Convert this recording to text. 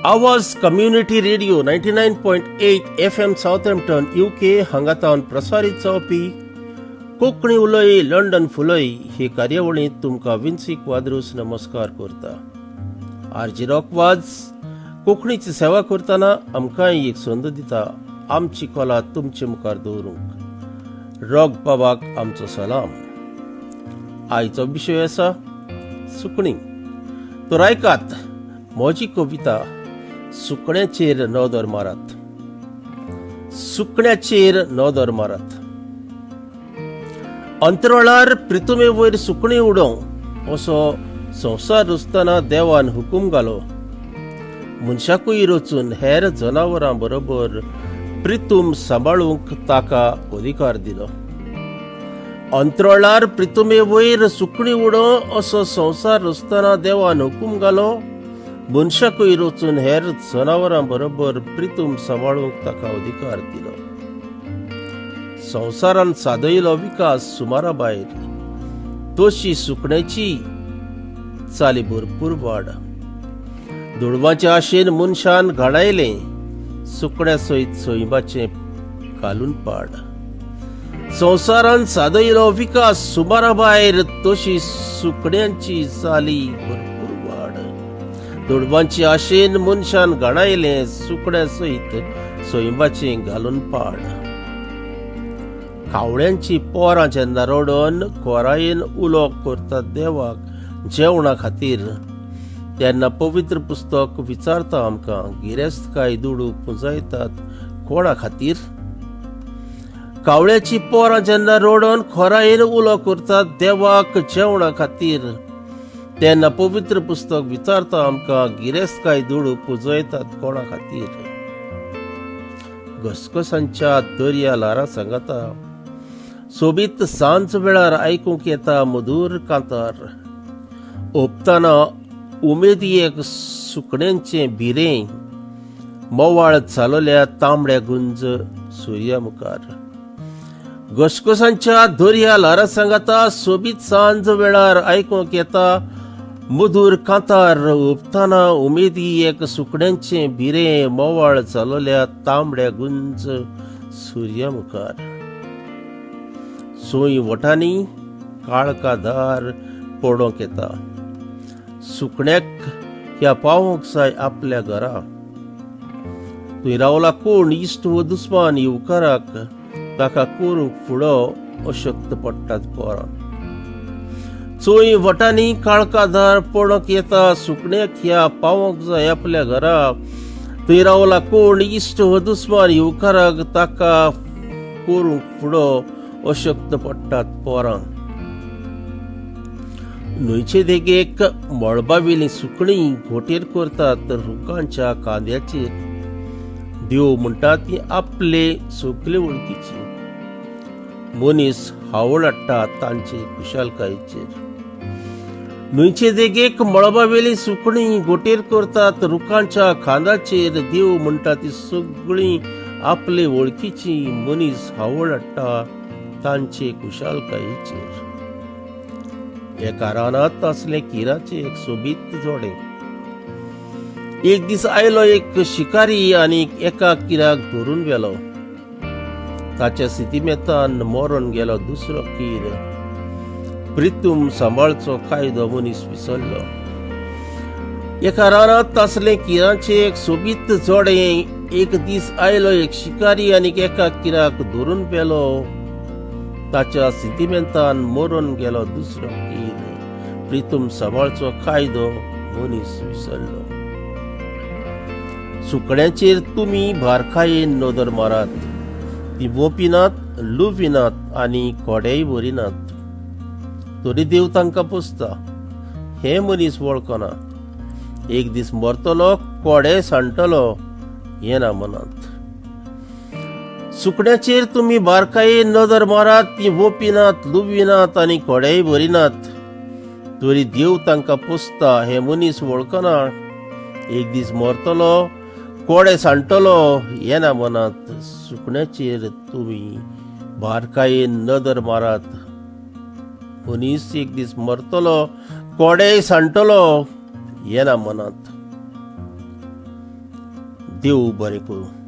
आवाज community radio 99.8 FM Southampton UK हांगातावन प्रसारीत जावपी कोंकणी उलय लंडन फुलय ही कार्यावळींत तुमकां विन्सिक वाद्रूस नमस्कार करता. आरजी रॉकवाज कोंकणीची सेवा करतना आमकांय एक संद दिता आमची कला तुमचे मुखार दवरूंक. रॉक बाबाक आमचो सलाम. आयचो विशय आसा सुकणीं. तर आयकात म्हजी कविता सुकण्याचेर नदर मारात. सुकण्याचेर नदर मारात. अंतराळार प्रितुमे वयर सुकणीं उडोवं असो संवसार रचतना देवान हुकूम घालो. मनशाकूय रचून हेर जनावरां बरोबर प्रितूम सांबाळूंक ताका अधिकार दिलो. अंतराळार प्रितुमे वयर सुकणीं उडोवं असो संवसार रचतना देवान हुकूम घालो. मनशाकूय रचून हेर जनावरां बरोबर प्रितूम सांबाळूंक ताका अधिकार दिलो. संवसारान सादयलो विकास सुमारा भायर तशी सुकण्याची चाली भरपूर वाड. दुडवाच्या आशेन मनशान घडायलें सुकण्या सयत सोयबाचें घालून पाड. संवसारान सादयलो विकास सुमारा भायर तशी सुकण्यांची चाली भरपूर वाड. दुडवांची आशेन मनशान घडायलें सुकण्या सयत सोयबाचें घालून पाड. कावळ्यांची पोरां जेन्ना रडोन खोरायेन उलो करतात देवाक जेवणा खातीर तेन्ना पवित्र पुस्तक विचारता आमकां गिरेस्त काय दुडू पुंजयतात कोणा खातीर. कावळ्याची पोरां जेन्ना रडोन खोरायेन उलो करतात देवाक जेवणा खातीर तेन्ना पवित्र पुस्तक विचारता आमकां गिरेस्त काय दुडू पुंजयतात कोणा खातीर. घसघसांच्या दर्या ल्हारां सांगता सोबीत सांज वेळार आयकूंक येता मधुर कांतार. ओपतना उमेदीक सुकण्यांचें भिरें मोवाळ चालल्या तांबड्या गुंज सुर्या मुखार. घसघसांच्या दर्या ल्हारां सांगता सोबीत सांज वेळार आयकूंक येता मधुर कांतार. ओपतना उमेदीक सुकण्यांचें भिरें मोवाळ चालल्या तांबड्या गुंज सुर्या मुखार. सोय वटांनी काळकाधार पडोंक येता. सुकण्याक ह्या पावोंक जाय आपल्या घरा. थंय रावला कोण इश्ट व दुस्मान येवकाराक ताका करूंक फुडो अशक्त पडटात पोरां. चोय वटांनी काळकाधार पडोंक येता. सुकण्याक ह्या पावोंक जाय आपल्या घरा. थंय रावला कोण इश्ट व दुस्मान येवकाराक ताका करूंक फुडो अशक्त पडटात पोरां. न्हंयचे देगेक मळबावेलीं सुकणीं घोटेर करतात रुखांच्या कांद्याचेर. देव म्हणटा ती आपले सगळे वळखीची. मनीस हावळ हाडटा तांचे खुशालकायेचेर. न्हंयचे देगेक मळबावेलीं सुकणीं घोटेर करतात रुखांच्या खांदाचेर. देव म्हणटा ती सगळीं आपले वळखीची. मनीस हावळ हाडटा तांचे खुशालकायेचेर. एका रानांत असले किराचे एक सोबीत जोडे. एक दीस आयलो एक शिकारी आनी एका किराक धरून गेलो. ताच्या स्थितीमेतान मरून गेलो दुसरो कीर. प्रितूम सांबाळचो कायदो मनीस विसरलो. एका रानांत असले किराचे एक सोबीत जोडे. एक दीस आयलो एक शिकारी आनी एका किराक धरून गेलो. ताच्या स्थितीमेतान मरून गेलो दुसरो कीर. प्रितूम सांबाळचो कायदो मनीस विसरलो. सुकण्याचेर तुमी बारकायेन नदर मारात. ती वोपिनात लुविनात आनी कोडेय भरिनात. तरी देव तांकां पोसता हे मनीस वळखना. एक दीस मरतलो कोडे सांडटलो हें ना मनांत. सुकण्याचेर तुमी बारकायेन नदर मारात. ती वोपिनात लुविनात आनी कोडेय भरिनात. तरी देव तांकां पोसता हे मनीस वळखना. एक दीस मरतलो कोडे सांडटलो हें ना मनांत. सुकण्याचेर तुमी बारकायेन नदर मारात. मनीस एक दीस मरतलो कोडे सांडटलो हें ना मनांत. देव बरें करूं.